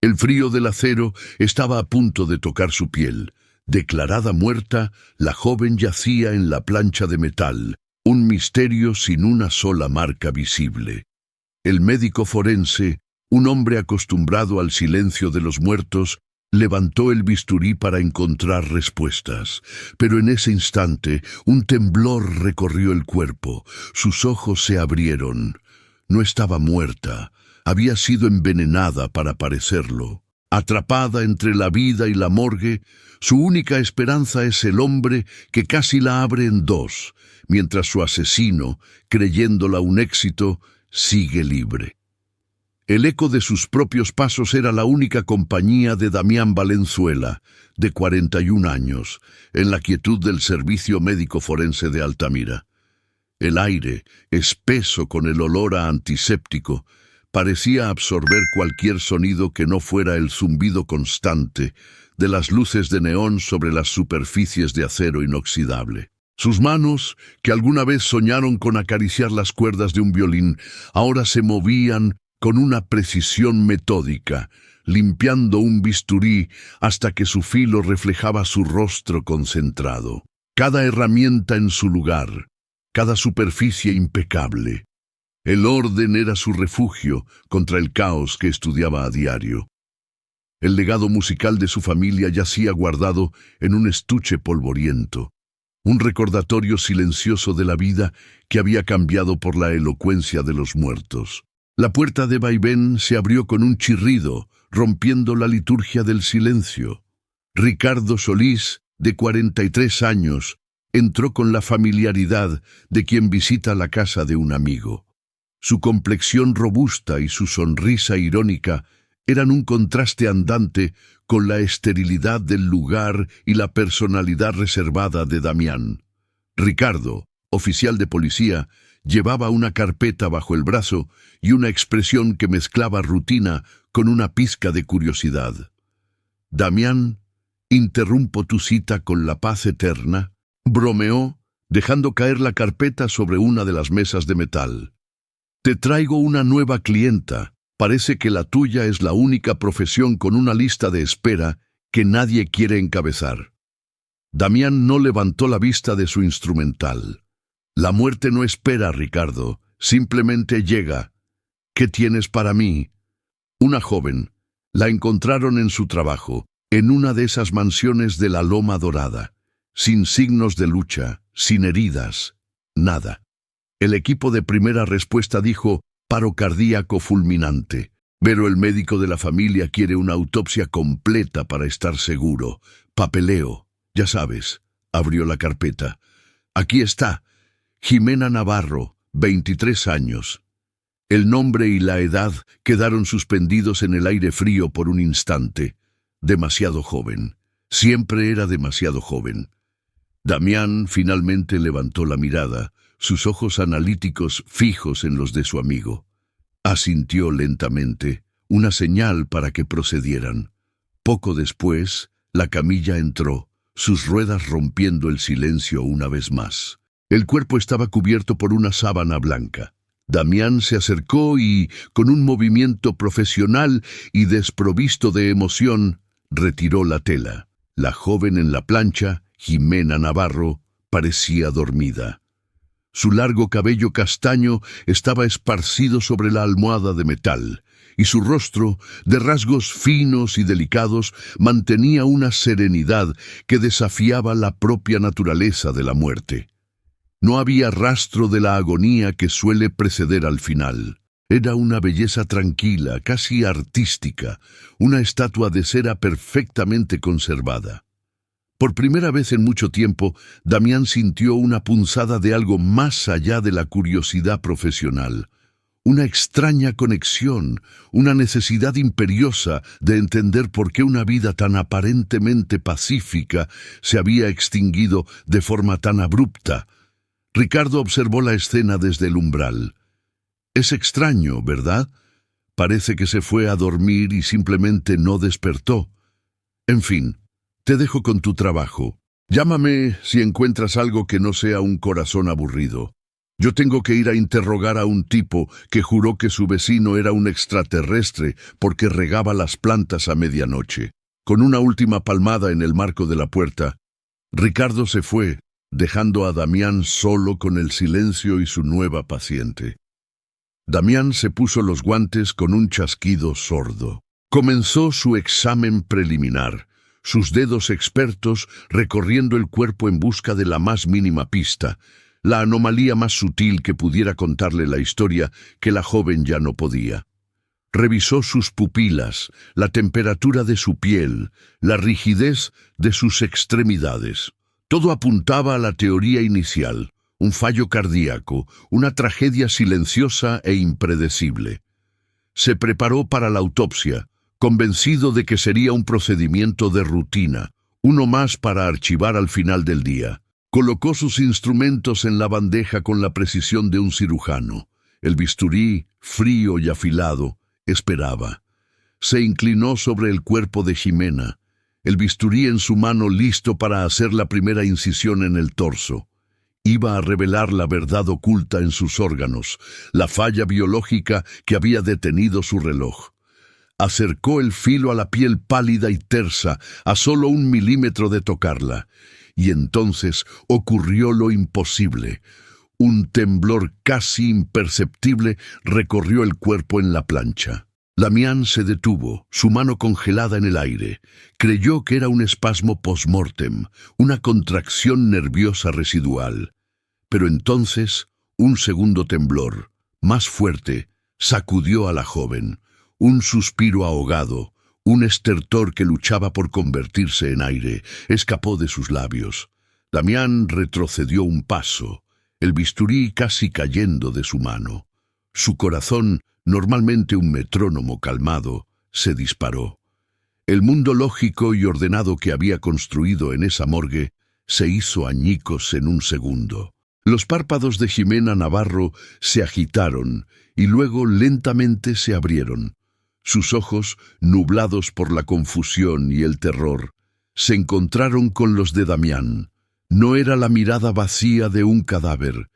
El frío del acero estaba a punto de tocar su piel. Declarada muerta, la joven yacía en la plancha de metal, un misterio sin una sola marca visible. El médico forense, un hombre acostumbrado al silencio de los muertos, levantó el bisturí para encontrar respuestas. Pero en ese instante, un temblor recorrió el cuerpo. Sus ojos se abrieron. No estaba muerta. Había sido envenenada para parecerlo. Atrapada entre la vida y la morgue, su única esperanza es el hombre que casi la abre en dos, mientras su asesino, creyéndola un éxito, sigue libre. El eco de sus propios pasos era la única compañía de Damián Valenzuela, de 41 años, en la quietud del Servicio Médico Forense de Altamira. El aire, espeso con el olor a antiséptico, parecía absorber cualquier sonido que no fuera el zumbido constante de las luces de neón sobre las superficies de acero inoxidable. Sus manos, que alguna vez soñaron con acariciar las cuerdas de un violín, ahora se movían con una precisión metódica, limpiando un bisturí hasta que su filo reflejaba su rostro concentrado. Cada herramienta en su lugar, cada superficie impecable. El orden era su refugio contra el caos que estudiaba a diario. El legado musical de su familia yacía guardado en un estuche polvoriento, un recordatorio silencioso de la vida que había cambiado por la elocuencia de los muertos. La puerta de vaivén se abrió con un chirrido, rompiendo la liturgia del silencio. Ricardo Solís, de 43 años, entró con la familiaridad de quien visita la casa de un amigo. Su complexión robusta y su sonrisa irónica eran un contraste andante con la esterilidad del lugar y la personalidad reservada de Damián. Ricardo, oficial de policía, llevaba una carpeta bajo el brazo y una expresión que mezclaba rutina con una pizca de curiosidad. «Damián, interrumpo tu cita con la paz eterna», bromeó, dejando caer la carpeta sobre una de las mesas de metal. «Te traigo una nueva clienta. Parece que la tuya es la única profesión con una lista de espera que nadie quiere encabezar». Damián no levantó la vista de su instrumental. «La muerte no espera, Ricardo, simplemente llega. ¿Qué tienes para mí?» Una joven. La encontraron en su trabajo, en una de esas mansiones de la Loma Dorada, sin signos de lucha, sin heridas, nada. El equipo de primera respuesta dijo paro cardíaco fulminante, pero el médico de la familia quiere una autopsia completa para estar seguro. Papeleo, ya sabes. Abrió la carpeta. «Aquí está. Jimena Navarro, 23 años». El nombre y la edad quedaron suspendidos en el aire frío por un instante. Demasiado joven. Siempre era demasiado joven. Damián finalmente levantó la mirada, sus ojos analíticos fijos en los de su amigo. Asintió lentamente, una señal para que procedieran. Poco después, la camilla entró, sus ruedas rompiendo el silencio una vez más. El cuerpo estaba cubierto por una sábana blanca. Damián se acercó y, con un movimiento profesional y desprovisto de emoción, retiró la tela. La joven en la plancha, Jimena Navarro, parecía dormida. Su largo cabello castaño estaba esparcido sobre la almohada de metal, y su rostro, de rasgos finos y delicados, mantenía una serenidad que desafiaba la propia naturaleza de la muerte. No había rastro de la agonía que suele preceder al final. Era una belleza tranquila, casi artística, una estatua de cera perfectamente conservada. Por primera vez en mucho tiempo, Damián sintió una punzada de algo más allá de la curiosidad profesional. Una extraña conexión, una necesidad imperiosa de entender por qué una vida tan aparentemente pacífica se había extinguido de forma tan abrupta. Ricardo observó la escena desde el umbral. Es extraño, ¿verdad? Parece que se fue a dormir y simplemente no despertó. En fin, te dejo con tu trabajo. Llámame si encuentras algo que no sea un corazón aburrido. Yo tengo que ir a interrogar a un tipo que juró que su vecino era un extraterrestre porque regaba las plantas a medianoche. Con una última palmada en el marco de la puerta, Ricardo se fue, dejando a Damián solo con el silencio y su nueva paciente. Damián se puso los guantes con un chasquido sordo. Comenzó su examen preliminar, sus dedos expertos recorriendo el cuerpo en busca de la más mínima pista, la anomalía más sutil que pudiera contarle la historia que la joven ya no podía. Revisó sus pupilas, la temperatura de su piel, la rigidez de sus extremidades. Todo apuntaba a la teoría inicial, un fallo cardíaco, una tragedia silenciosa e impredecible. Se preparó para la autopsia, convencido de que sería un procedimiento de rutina, uno más para archivar al final del día. Colocó sus instrumentos en la bandeja con la precisión de un cirujano. El bisturí, frío y afilado, esperaba. Se inclinó sobre el cuerpo de Ximena, el bisturí en su mano listo para hacer la primera incisión en el torso. Iba a revelar la verdad oculta en sus órganos, la falla biológica que había detenido su reloj. Acercó el filo a la piel pálida y tersa, a solo 1 milímetro de tocarla. Y entonces ocurrió lo imposible. Un temblor casi imperceptible recorrió el cuerpo en la plancha. Damián se detuvo, su mano congelada en el aire. Creyó que era un espasmo post-mortem, una contracción nerviosa residual. Pero entonces, un segundo temblor, más fuerte, sacudió a la joven. Un suspiro ahogado, un estertor que luchaba por convertirse en aire, escapó de sus labios. Damián retrocedió un paso, el bisturí casi cayendo de su mano. Su corazón, normalmente un metrónomo calmado, se disparó. El mundo lógico y ordenado que había construido en esa morgue se hizo añicos en un segundo. Los párpados de Ximena Navarro se agitaron y luego lentamente se abrieron. Sus ojos, nublados por la confusión y el terror, se encontraron con los de Damián. No era la mirada vacía de un cadáver,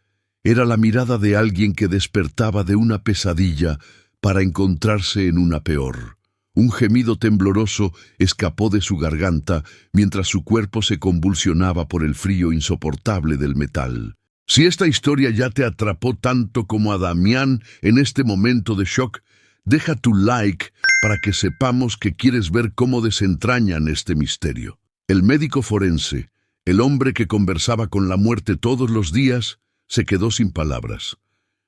era la mirada de alguien que despertaba de una pesadilla para encontrarse en una peor. Un gemido tembloroso escapó de su garganta mientras su cuerpo se convulsionaba por el frío insoportable del metal. Si esta historia ya te atrapó tanto como a Damián en este momento de shock, deja tu like para que sepamos que quieres ver cómo desentrañan este misterio. El médico forense, el hombre que conversaba con la muerte todos los días, se quedó sin palabras.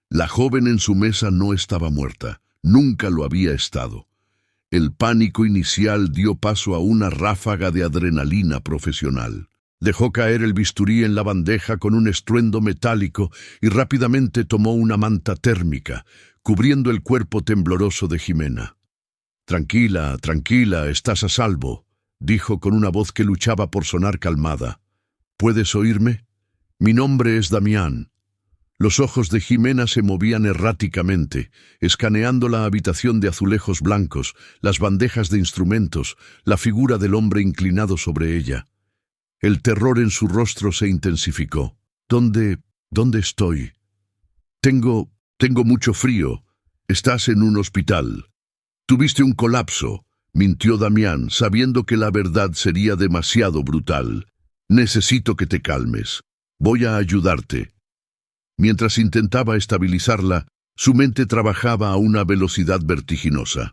La joven en su mesa no estaba muerta, nunca lo había estado. El pánico inicial dio paso a una ráfaga de adrenalina profesional. Dejó caer el bisturí en la bandeja con un estruendo metálico y rápidamente tomó una manta térmica, cubriendo el cuerpo tembloroso de Ximena. «Tranquila, tranquila, estás a salvo», dijo con una voz que luchaba por sonar calmada. «¿Puedes oírme? Mi nombre es Damián». Los ojos de Ximena se movían erráticamente, escaneando la habitación de azulejos blancos, las bandejas de instrumentos, la figura del hombre inclinado sobre ella. El terror en su rostro se intensificó. ¿Dónde estoy? Tengo mucho frío. Estás en un hospital. Tuviste un colapso, mintió Damián, sabiendo que la verdad sería demasiado brutal. Necesito que te calmes. Voy a ayudarte. Mientras intentaba estabilizarla, su mente trabajaba a una velocidad vertiginosa.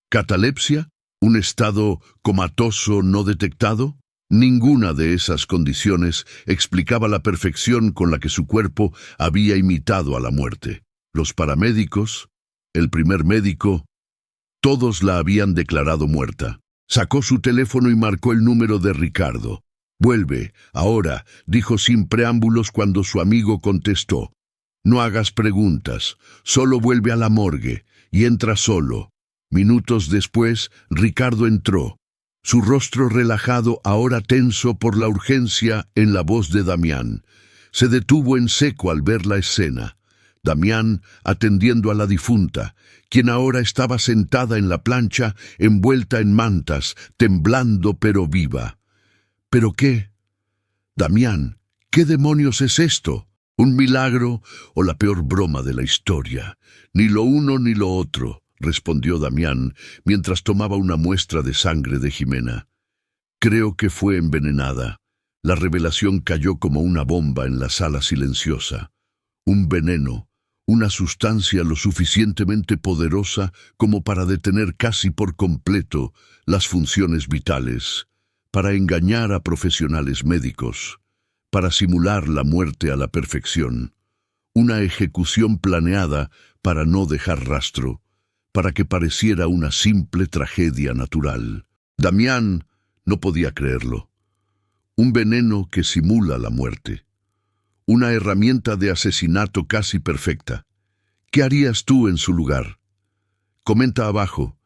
¿Catalepsia? ¿Un estado comatoso no detectado? Ninguna de esas condiciones explicaba la perfección con la que su cuerpo había imitado a la muerte. Los paramédicos, el primer médico, todos la habían declarado muerta. Sacó su teléfono y marcó el número de Ricardo. «Vuelve, ahora», dijo sin preámbulos cuando su amigo contestó. «No hagas preguntas, solo vuelve a la morgue, y entra solo». Minutos después, Ricardo entró. Su rostro relajado, ahora tenso por la urgencia, en la voz de Damián. Se detuvo en seco al ver la escena. Damián atendiendo a la difunta, quien ahora estaba sentada en la plancha, envuelta en mantas, temblando pero viva. ¿Pero qué? Damián, ¿qué demonios es esto? ¿Un milagro o la peor broma de la historia? Ni lo uno ni lo otro, respondió Damián, mientras tomaba una muestra de sangre de Jimena. Creo que fue envenenada. La revelación cayó como una bomba en la sala silenciosa. Un veneno, una sustancia lo suficientemente poderosa como para detener casi por completo las funciones vitales, para engañar a profesionales médicos, para simular la muerte a la perfección. Una ejecución planeada para no dejar rastro, para que pareciera una simple tragedia natural. Damián no podía creerlo. Un veneno que simula la muerte. Una herramienta de asesinato casi perfecta. ¿Qué harías tú en su lugar? Comenta abajo.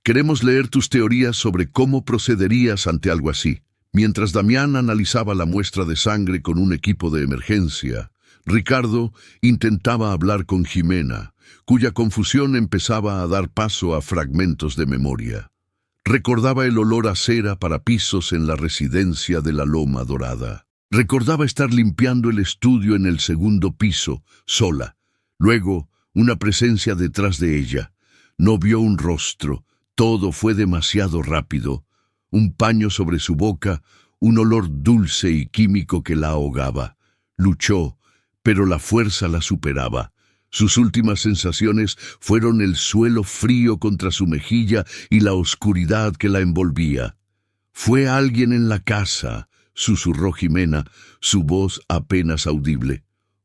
Queremos leer tus teorías sobre cómo procederías ante algo así. Mientras Damián analizaba la muestra de sangre con un equipo de emergencia, Ricardo intentaba hablar con Jimena, cuya confusión empezaba a dar paso a fragmentos de memoria. Recordaba el olor a cera para pisos en la residencia de la Loma Dorada. Recordaba estar limpiando el estudio en el segundo piso, sola. Luego, una presencia detrás de ella. No vio un rostro. Todo fue demasiado rápido. Un paño sobre su boca, un olor dulce y químico que la ahogaba. Luchó, pero la fuerza la superaba. Sus últimas sensaciones fueron el suelo frío contra su mejilla y la oscuridad que la envolvía. «Fue alguien en la casa», susurró Jimena, su voz apenas audible.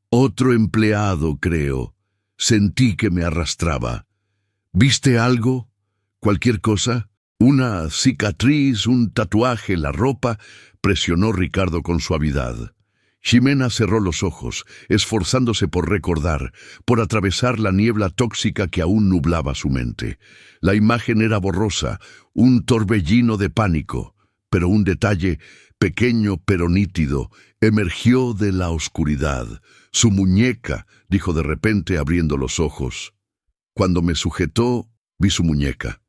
«Otro empleado, creo. Sentí que me arrastraba». «¿Viste algo? ¿Cualquier cosa? ¿Una cicatriz, un tatuaje, la ropa?», presionó Ricardo con suavidad. Jimena cerró los ojos, esforzándose por recordar, por atravesar la niebla tóxica que aún nublaba su mente. La imagen era borrosa, un torbellino de pánico, pero un detalle, pequeño pero nítido, emergió de la oscuridad. «Su muñeca», dijo de repente abriendo los ojos. Cuando me sujetó, vi su muñeca.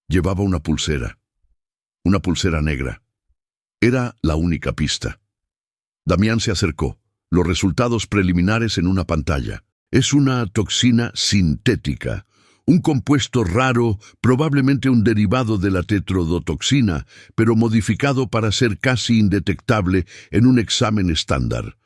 Llevaba una pulsera negra. Era la única pista. Damián se acercó. Los resultados preliminares en una pantalla. Es una toxina sintética, un compuesto raro, probablemente un derivado de la tetrodotoxina, pero modificado para ser casi indetectable en un examen estándar.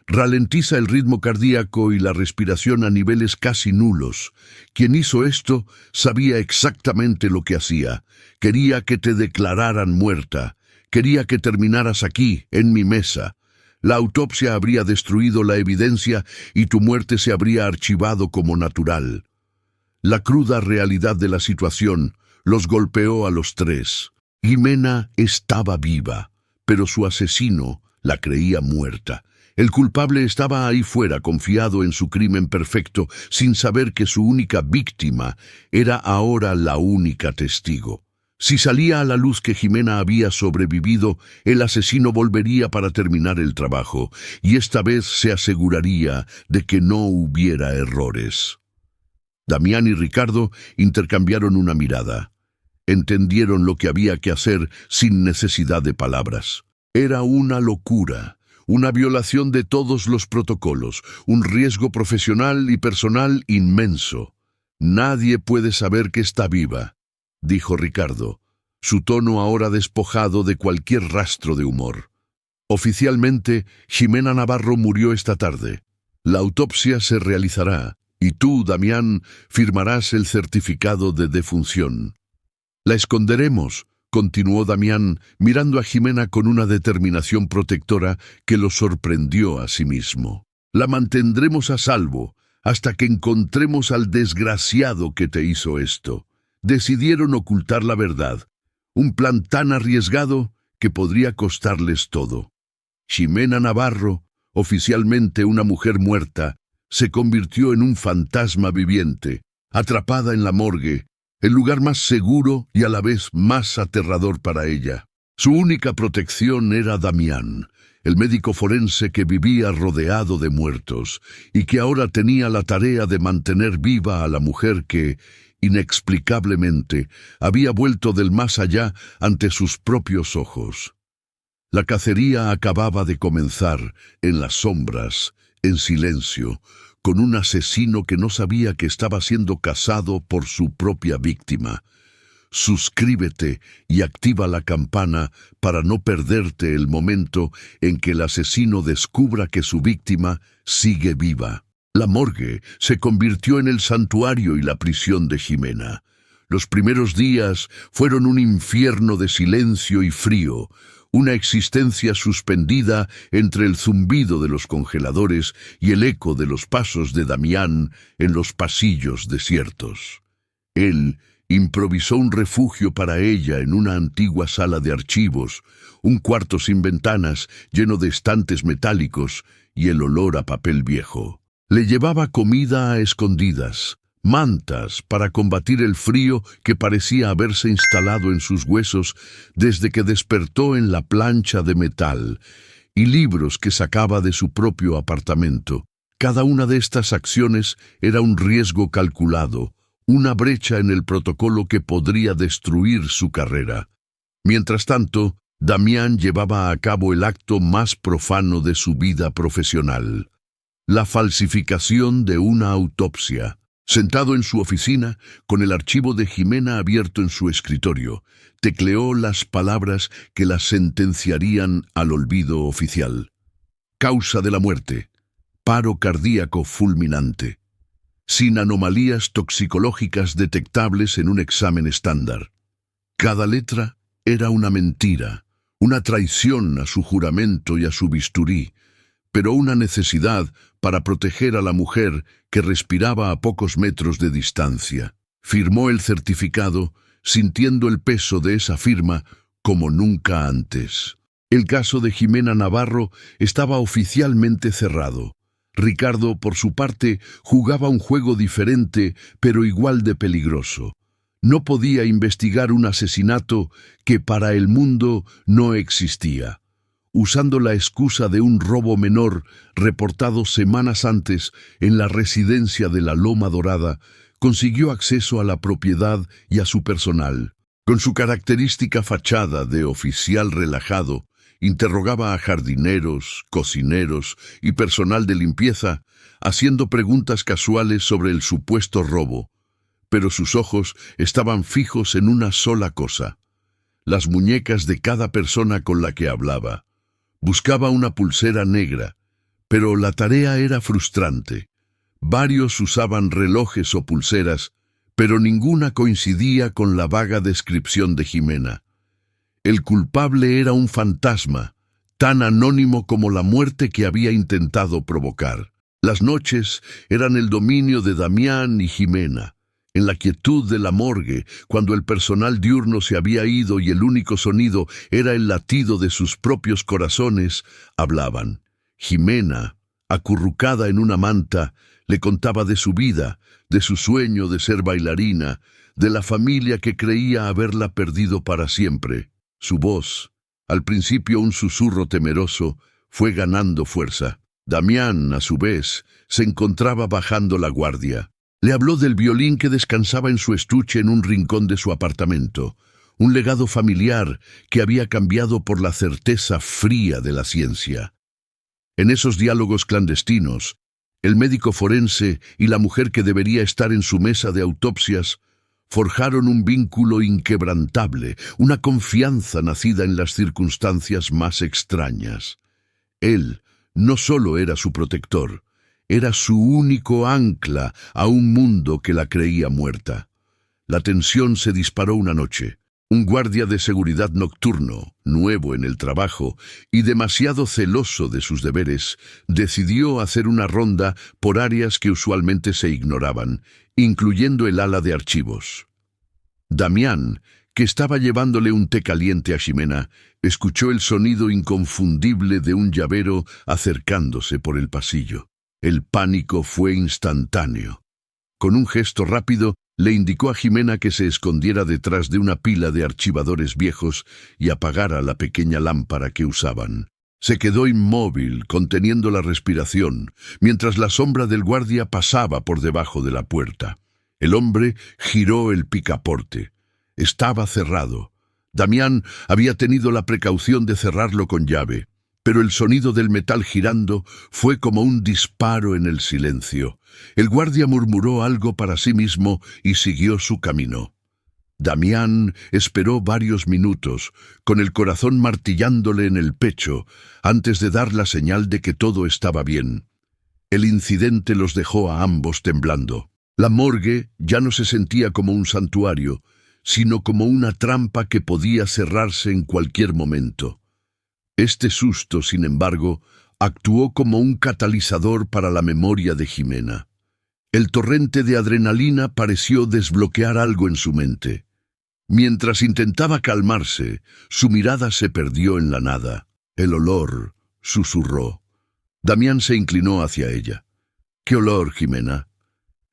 Ralentiza el ritmo cardíaco y la respiración a niveles casi nulos. Quien hizo esto sabía exactamente lo que hacía. Quería que te declararan muerta. Quería que terminaras aquí, en mi mesa. La autopsia habría destruido la evidencia y tu muerte se habría archivado como natural. La cruda realidad de la situación los golpeó a los tres. Jimena estaba viva, pero su asesino la creía muerta. El culpable estaba ahí fuera, confiado en su crimen perfecto, sin saber que su única víctima era ahora la única testigo. Si salía a la luz que Jimena había sobrevivido, el asesino volvería para terminar el trabajo, y esta vez se aseguraría de que no hubiera errores. Damián y Ricardo intercambiaron una mirada. Entendieron lo que había que hacer sin necesidad de palabras. Era una locura, una violación de todos los protocolos, un riesgo profesional y personal inmenso. «Nadie puede saber que está viva», dijo Ricardo, su tono ahora despojado de cualquier rastro de humor. «Oficialmente, Jimena Navarro murió esta tarde. La autopsia se realizará, y tú, Damián, firmarás el certificado de defunción». «La esconderemos», continuó Damián, mirando a Jimena con una determinación protectora que lo sorprendió a sí mismo. «La mantendremos a salvo hasta que encontremos al desgraciado que te hizo esto». Decidieron ocultar la verdad, un plan tan arriesgado que podría costarles todo. Jimena Navarro, oficialmente una mujer muerta, se convirtió en un fantasma viviente, atrapada en la morgue, el lugar más seguro y a la vez más aterrador para ella. Su única protección era Damián, el médico forense que vivía rodeado de muertos y que ahora tenía la tarea de mantener viva a la mujer que, inexplicablemente, había vuelto del más allá ante sus propios ojos. La cacería acababa de comenzar en las sombras, en silencio, con un asesino que no sabía que estaba siendo cazado por su propia víctima. Suscríbete y activa la campana para no perderte el momento en que el asesino descubra que su víctima sigue viva. La morgue se convirtió en el santuario y la prisión de Jimena. Los primeros días fueron un infierno de silencio y frío, una existencia suspendida entre el zumbido de los congeladores y el eco de los pasos de Damián en los pasillos desiertos. Él improvisó un refugio para ella en una antigua sala de archivos, un cuarto sin ventanas lleno de estantes metálicos y el olor a papel viejo. Le llevaba comida a escondidas, mantas para combatir el frío que parecía haberse instalado en sus huesos desde que despertó en la plancha de metal, y libros que sacaba de su propio apartamento. Cada una de estas acciones era un riesgo calculado, una brecha en el protocolo que podría destruir su carrera. Mientras tanto, Damián llevaba a cabo el acto más profano de su vida profesional: la falsificación de una autopsia. Sentado en su oficina, con el archivo de Jimena abierto en su escritorio, tecleó las palabras que la sentenciarían al olvido oficial. Causa de la muerte: paro cardíaco fulminante, sin anomalías toxicológicas detectables en un examen estándar. Cada letra era una mentira, una traición a su juramento y a su bisturí, pero una necesidad para proteger a la mujer que respiraba a pocos metros de distancia. Firmó el certificado, sintiendo el peso de esa firma como nunca antes. El caso de Jimena Navarro estaba oficialmente cerrado. Ricardo, por su parte, jugaba un juego diferente, pero igual de peligroso. No podía investigar un asesinato que para el mundo no existía. Usando la excusa de un robo menor reportado semanas antes en la residencia de la Loma Dorada, consiguió acceso a la propiedad y a su personal. Con su característica fachada de oficial relajado, interrogaba a jardineros, cocineros y personal de limpieza, haciendo preguntas casuales sobre el supuesto robo. Pero sus ojos estaban fijos en una sola cosa: las muñecas de cada persona con la que hablaba. Buscaba una pulsera negra, pero la tarea era frustrante. Varios usaban relojes o pulseras, pero ninguna coincidía con la vaga descripción de Jimena. El culpable era un fantasma, tan anónimo como la muerte que había intentado provocar. Las noches eran el dominio de Damián y Jimena. En la quietud de la morgue, cuando el personal diurno se había ido y el único sonido era el latido de sus propios corazones, hablaban. Jimena, acurrucada en una manta, le contaba de su vida, de su sueño de ser bailarina, de la familia que creía haberla perdido para siempre. Su voz, al principio un susurro temeroso, fue ganando fuerza. Damián, a su vez, se encontraba bajando la guardia. Le habló del violín que descansaba en su estuche en un rincón de su apartamento, un legado familiar que había cambiado por la certeza fría de la ciencia. En esos diálogos clandestinos, el médico forense y la mujer que debería estar en su mesa de autopsias forjaron un vínculo inquebrantable, una confianza nacida en las circunstancias más extrañas. Él no solo era su protector, era su único ancla a un mundo que la creía muerta. La tensión se disparó una noche. Un guardia de seguridad nocturno, nuevo en el trabajo y demasiado celoso de sus deberes, decidió hacer una ronda por áreas que usualmente se ignoraban, incluyendo el ala de archivos. Damián, que estaba llevándole un té caliente a Jimena, escuchó el sonido inconfundible de un llavero acercándose por el pasillo. El pánico fue instantáneo. Con un gesto rápido, le indicó a Jimena que se escondiera detrás de una pila de archivadores viejos y apagara la pequeña lámpara que usaban. Se quedó inmóvil, conteniendo la respiración, mientras la sombra del guardia pasaba por debajo de la puerta. El hombre giró el picaporte. Estaba cerrado. Damián había tenido la precaución de cerrarlo con llave. pero el sonido del metal girando fue como un disparo en el silencio. El guardia murmuró algo para sí mismo y siguió su camino. Damián esperó varios minutos, con el corazón martillándole en el pecho, antes de dar la señal de que todo estaba bien. El incidente los dejó a ambos temblando. La morgue ya no se sentía como un santuario, sino como una trampa que podía cerrarse en cualquier momento. Este susto, sin embargo, actuó como un catalizador para la memoria de Jimena. El torrente de adrenalina pareció desbloquear algo en su mente. Mientras intentaba calmarse, su mirada se perdió en la nada. El olor, susurró. Damián se inclinó hacia ella. ¿Qué olor, Jimena?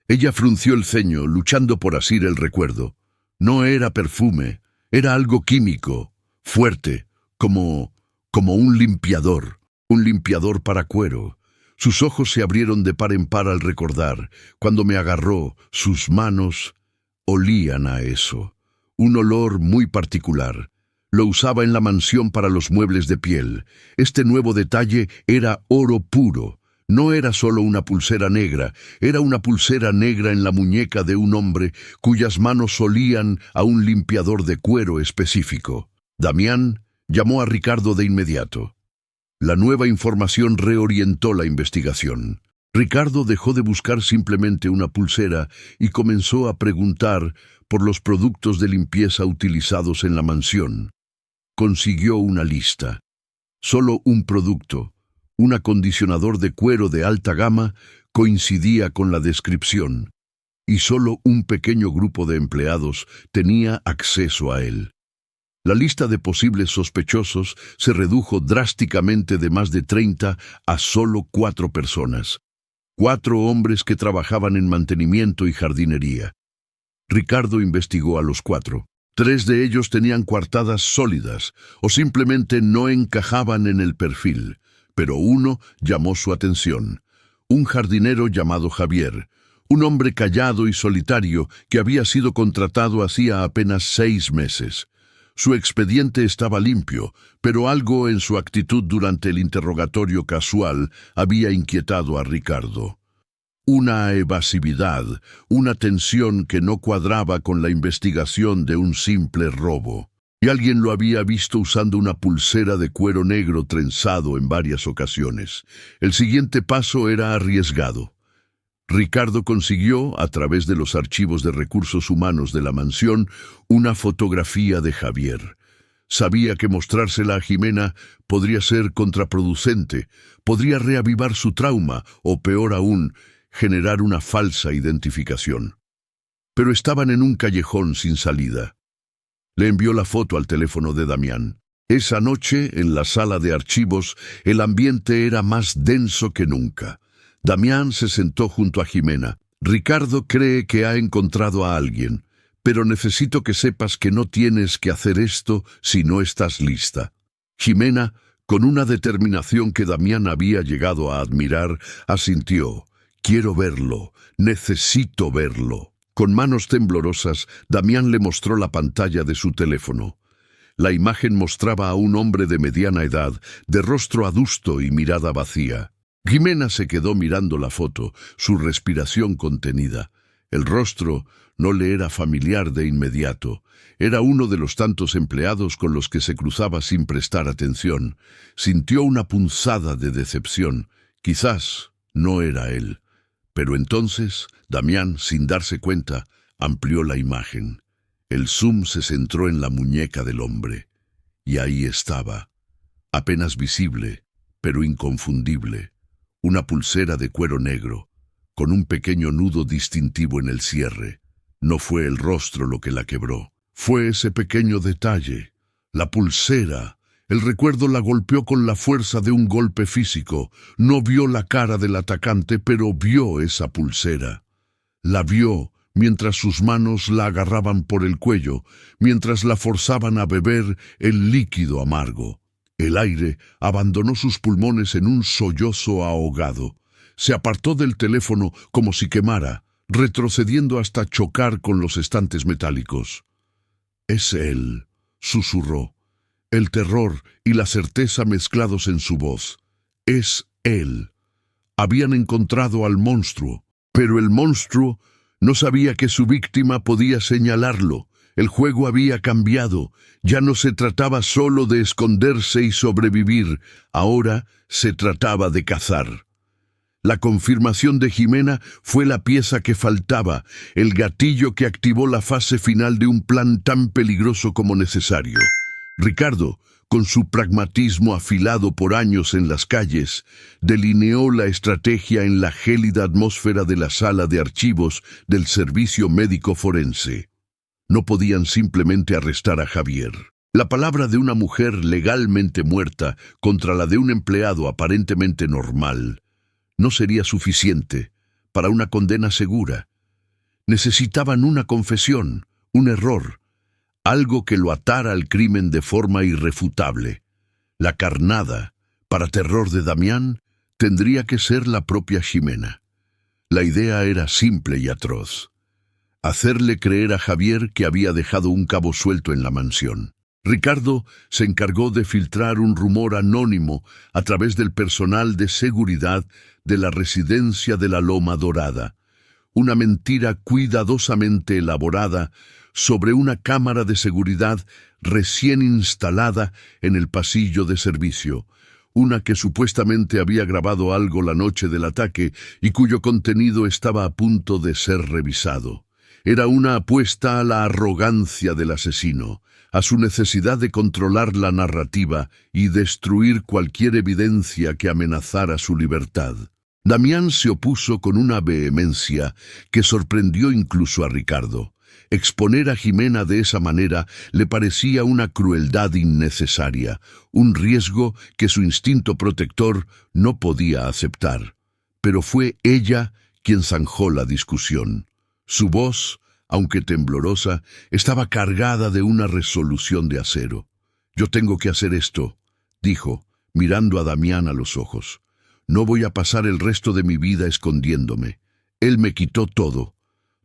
Ella frunció el ceño, luchando por asir el recuerdo. No era perfume, era algo químico, fuerte, como un limpiador para cuero. Sus ojos se abrieron de par en par al recordar. Cuando me agarró, sus manos olían a eso. Un olor muy particular. Lo usaba en la mansión para los muebles de piel. Este nuevo detalle era oro puro. No era solo una pulsera negra, era una pulsera negra en la muñeca de un hombre cuyas manos olían a un limpiador de cuero específico. Damián llamó a Ricardo de inmediato. La nueva información reorientó la investigación. Ricardo dejó de buscar simplemente una pulsera y comenzó a preguntar por los productos de limpieza utilizados en la mansión. Consiguió una lista. Solo un producto, un acondicionador de cuero de alta gama, coincidía con la descripción, y solo un pequeño grupo de empleados tenía acceso a él. La lista de posibles sospechosos se redujo drásticamente de más de 30 a solo 4 personas. 4 hombres que trabajaban en mantenimiento y jardinería. Ricardo investigó a los 4. 3 de ellos tenían coartadas sólidas o simplemente no encajaban en el perfil, pero uno llamó su atención. Un jardinero llamado Javier, un hombre callado y solitario que había sido contratado hacía apenas 6 meses. Su expediente estaba limpio, pero algo en su actitud durante el interrogatorio casual había inquietado a Ricardo. Una evasividad, una tensión que no cuadraba con la investigación de un simple robo. Y alguien lo había visto usando una pulsera de cuero negro trenzado en varias ocasiones. El siguiente paso era arriesgado. Ricardo consiguió, a través de los archivos de recursos humanos de la mansión, una fotografía de Javier. Sabía que mostrársela a Jimena podría ser contraproducente, podría reavivar su trauma o, peor aún, generar una falsa identificación. Pero estaban en un callejón sin salida. Le envió la foto al teléfono de Damián. Esa noche, en la sala de archivos, el ambiente era más denso que nunca. Damián se sentó junto a Jimena. Ricardo cree que ha encontrado a alguien, pero necesito que sepas que no tienes que hacer esto si no estás lista. Jimena, con una determinación que Damián había llegado a admirar, asintió. Quiero verlo, necesito verlo. Con manos temblorosas, Damián le mostró la pantalla de su teléfono. La imagen mostraba a un hombre de mediana edad, de rostro adusto y mirada vacía. Jimena se quedó mirando la foto, su respiración contenida. El rostro no le era familiar de inmediato. Era uno de los tantos empleados con los que se cruzaba sin prestar atención. Sintió una punzada de decepción. Quizás no era él. Pero entonces, Damián, sin darse cuenta, amplió la imagen. El zoom se centró en la muñeca del hombre. Y ahí estaba, apenas visible, pero inconfundible. Una pulsera de cuero negro, con un pequeño nudo distintivo en el cierre. No fue el rostro lo que la quebró. Fue ese pequeño detalle, la pulsera. El recuerdo la golpeó con la fuerza de un golpe físico. No vio la cara del atacante, pero vio esa pulsera. La vio mientras sus manos la agarraban por el cuello, mientras la forzaban a beber el líquido amargo. El aire abandonó sus pulmones en un sollozo ahogado. Se apartó del teléfono como si quemara, retrocediendo hasta chocar con los estantes metálicos. «Es él», susurró. el terror y la certeza mezclados en su voz. Es él. Habían encontrado al monstruo, pero el monstruo no sabía que su víctima podía señalarlo. El juego había cambiado. Ya no se trataba solo de esconderse y sobrevivir. Ahora se trataba de cazar. La confirmación de Jimena fue la pieza que faltaba, el gatillo que activó la fase final de un plan tan peligroso como necesario. Ricardo, con su pragmatismo afilado por años en las calles, delineó la estrategia en la gélida atmósfera de la sala de archivos del Servicio Médico Forense. No podían simplemente arrestar a Javier. La palabra de una mujer legalmente muerta contra la de un empleado aparentemente normal no sería suficiente para una condena segura. Necesitaban una confesión, un error, algo que lo atara al crimen de forma irrefutable. La carnada, para terror de Damián, tendría que ser la propia Ximena. La idea era simple y atroz: hacerle creer a Javier que había dejado un cabo suelto en la mansión. Ricardo se encargó de filtrar un rumor anónimo a través del personal de seguridad de la residencia de la Loma Dorada, una mentira cuidadosamente elaborada sobre una cámara de seguridad recién instalada en el pasillo de servicio, una que supuestamente había grabado algo la noche del ataque y cuyo contenido estaba a punto de ser revisado. Era una apuesta a la arrogancia del asesino, a su necesidad de controlar la narrativa y destruir cualquier evidencia que amenazara su libertad. Damián se opuso con una vehemencia que sorprendió incluso a Ricardo. Exponer a Ximena de esa manera le parecía una crueldad innecesaria, un riesgo que su instinto protector no podía aceptar. Pero fue ella quien zanjó la discusión. Su voz, aunque temblorosa, estaba cargada de una resolución de acero. «Yo tengo que hacer esto», dijo, mirando a Damián a los ojos. «No voy a pasar el resto de mi vida escondiéndome. Él me quitó todo.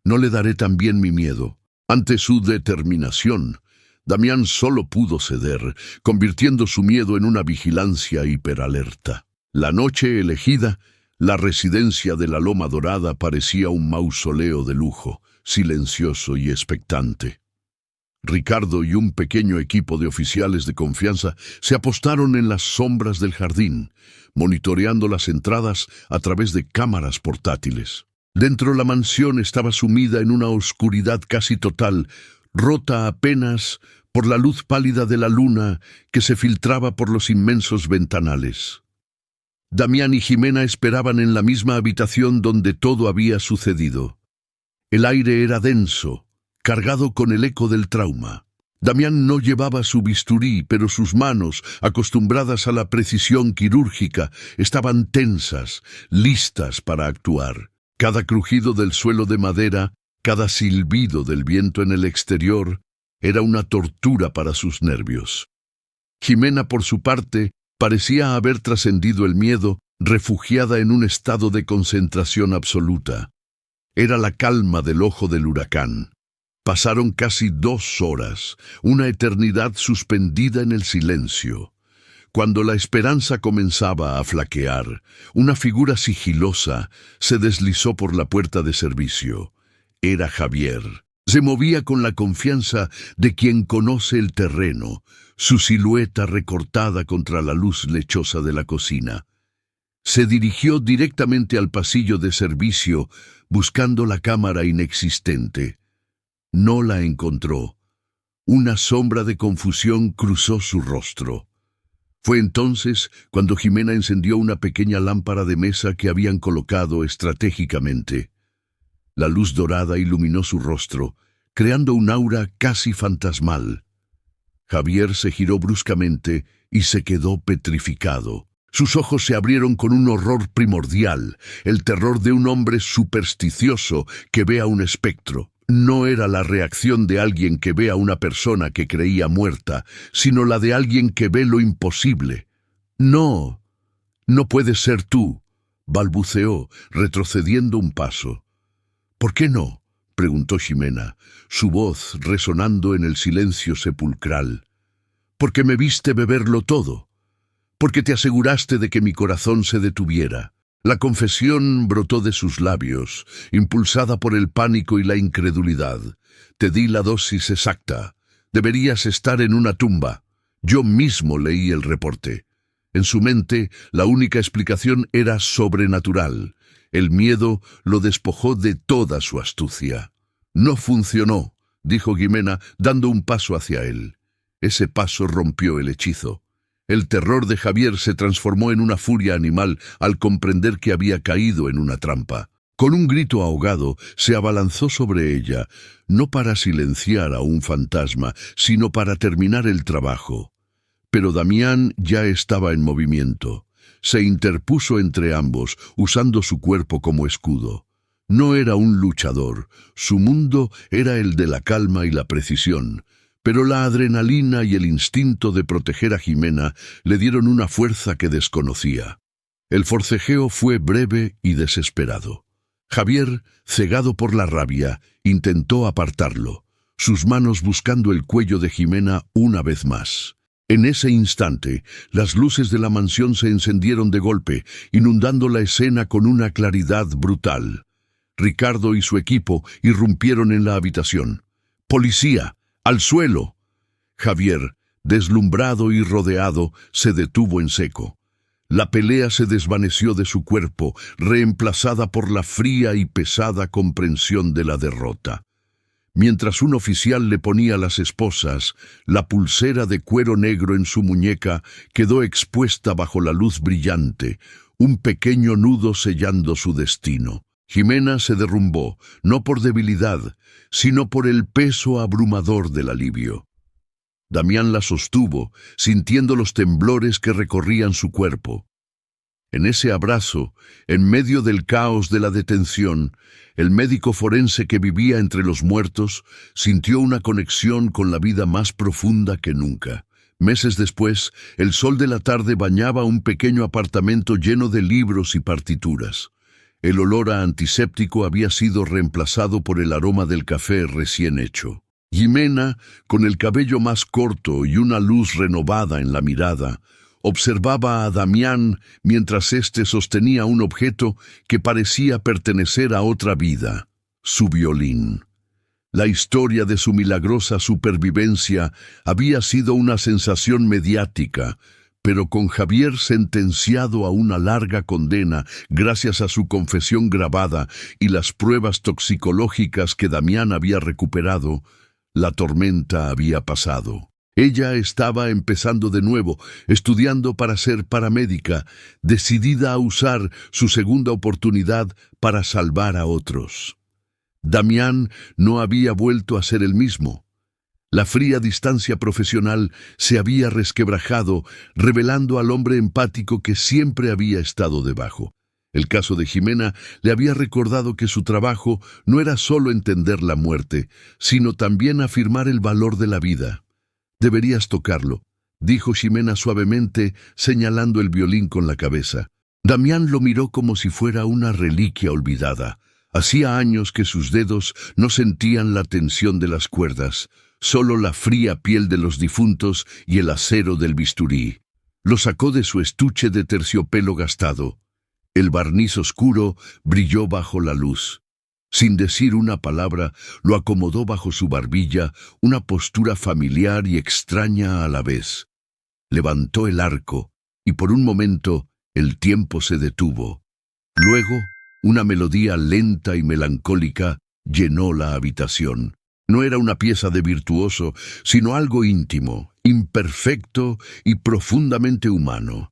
No le daré también mi miedo». Ante su determinación, Damián solo pudo ceder, convirtiendo su miedo en una vigilancia hiperalerta. La noche elegida, la residencia de la Loma Dorada parecía un mausoleo de lujo, silencioso y expectante. Ricardo y un pequeño equipo de oficiales de confianza se apostaron en las sombras del jardín, monitoreando las entradas a través de cámaras portátiles. Dentro la mansión estaba sumida en una oscuridad casi total, rota apenas por la luz pálida de la luna que se filtraba por los inmensos ventanales. Damián y Ximena esperaban en la misma habitación donde todo había sucedido. El aire era denso, cargado con el eco del trauma. Damián no llevaba su bisturí, pero sus manos, acostumbradas a la precisión quirúrgica, estaban tensas, listas para actuar. Cada crujido del suelo de madera, cada silbido del viento en el exterior, era una tortura para sus nervios. Ximena, por su parte, parecía haber trascendido el miedo, refugiada en un estado de concentración absoluta. Era la calma del ojo del huracán. Pasaron casi 2 horas, una eternidad suspendida en el silencio. Cuando la esperanza comenzaba a flaquear, una figura sigilosa se deslizó por la puerta de servicio. Era Javier. Se movía con la confianza de quien conoce el terreno, su silueta recortada contra la luz lechosa de la cocina. Se dirigió directamente al pasillo de servicio, buscando la cámara inexistente. No la encontró. Una sombra de confusión cruzó su rostro. Fue entonces cuando Ximena encendió una pequeña lámpara de mesa que habían colocado estratégicamente. La luz dorada iluminó su rostro, creando un aura casi fantasmal. Javier se giró bruscamente y se quedó petrificado. Sus ojos se abrieron con un horror primordial, el terror de un hombre supersticioso que ve a un espectro. No era la reacción de alguien que ve a una persona que creía muerta, sino la de alguien que ve lo imposible. «No, no puedes ser tú», balbuceó, retrocediendo un paso. «¿Por qué no?», preguntó Ximena, su voz resonando en el silencio sepulcral. porque me viste beberlo todo, porque te aseguraste de que mi corazón se detuviera. La confesión brotó de sus labios, impulsada por el pánico y la incredulidad. Te di la dosis exacta. Deberías estar en una tumba. Yo mismo leí el reporte. En su mente, la única explicación era sobrenatural. El miedo lo despojó de toda su astucia. No funcionó, dijo Ximena, dando un paso hacia él. Ese paso rompió el hechizo. El terror de Javier se transformó en una furia animal al comprender que había caído en una trampa. Con un grito ahogado, se abalanzó sobre ella, no para silenciar a un fantasma, sino para terminar el trabajo. Pero Damián ya estaba en movimiento. Se interpuso entre ambos, usando su cuerpo como escudo. No era un luchador, su mundo era el de la calma y la precisión. Pero la adrenalina y el instinto de proteger a Ximena le dieron una fuerza que desconocía. El forcejeo fue breve y desesperado. Javier, cegado por la rabia, intentó apartarlo, sus manos buscando el cuello de Ximena una vez más. En ese instante, las luces de la mansión se encendieron de golpe, inundando la escena con una claridad brutal. Ricardo y su equipo irrumpieron en la habitación. ¡Policía! ¡Al suelo! Javier, deslumbrado y rodeado, se detuvo en seco. La pelea se desvaneció de su cuerpo, reemplazada por la fría y pesada comprensión de la derrota. Mientras un oficial le ponía las esposas, la pulsera de cuero negro en su muñeca quedó expuesta bajo la luz brillante, un pequeño nudo sellando su destino. Ximena se derrumbó, no por debilidad, sino por el peso abrumador del alivio. Damián la sostuvo, sintiendo los temblores que recorrían su cuerpo. En ese abrazo, en medio del caos de la detención, el médico forense que vivía entre los muertos sintió una conexión con la vida más profunda que nunca. Meses después, el sol de la tarde bañaba un pequeño apartamento lleno de libros y partituras. El olor a antiséptico había sido reemplazado por el aroma del café recién hecho. Ximena, con el cabello más corto y una luz renovada en la mirada, observaba a Damián mientras éste sostenía un objeto que parecía pertenecer a otra vida, su violín. La historia de su milagrosa supervivencia había sido una sensación mediática, pero con Javier sentenciado a una larga condena gracias a su confesión grabada y las pruebas toxicológicas que Damián había recuperado, la tormenta había pasado. Ella estaba empezando de nuevo, estudiando para ser paramédica, decidida a usar su segunda oportunidad para salvar a otros. Damián no había vuelto a ser el mismo. La fría distancia profesional se había resquebrajado, revelando al hombre empático que siempre había estado debajo. El caso de Ximena le había recordado que su trabajo no era solo entender la muerte, sino también afirmar el valor de la vida. «Deberías tocarlo», dijo Ximena suavemente, señalando el violín con la cabeza. Damián lo miró como si fuera una reliquia olvidada. Hacía años que sus dedos no sentían la tensión de las cuerdas, solo la fría piel de los difuntos y el acero del bisturí. Lo sacó de su estuche de terciopelo gastado. El barniz oscuro brilló bajo la luz. Sin decir una palabra, lo acomodó bajo su barbilla, una postura familiar y extraña a la vez. Levantó el arco, y por un momento el tiempo se detuvo. Luego, una melodía lenta y melancólica llenó la habitación. No era una pieza de virtuoso, sino algo íntimo, imperfecto y profundamente humano.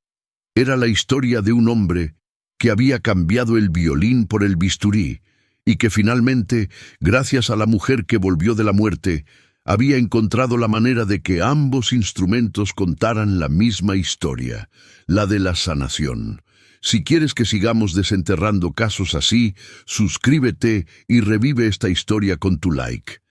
Era la historia de un hombre que había cambiado el violín por el bisturí, y que finalmente, gracias a la mujer que volvió de la muerte, había encontrado la manera de que ambos instrumentos contaran la misma historia, la de la sanación. Si quieres que sigamos desenterrando casos así, suscríbete y revive esta historia con tu like.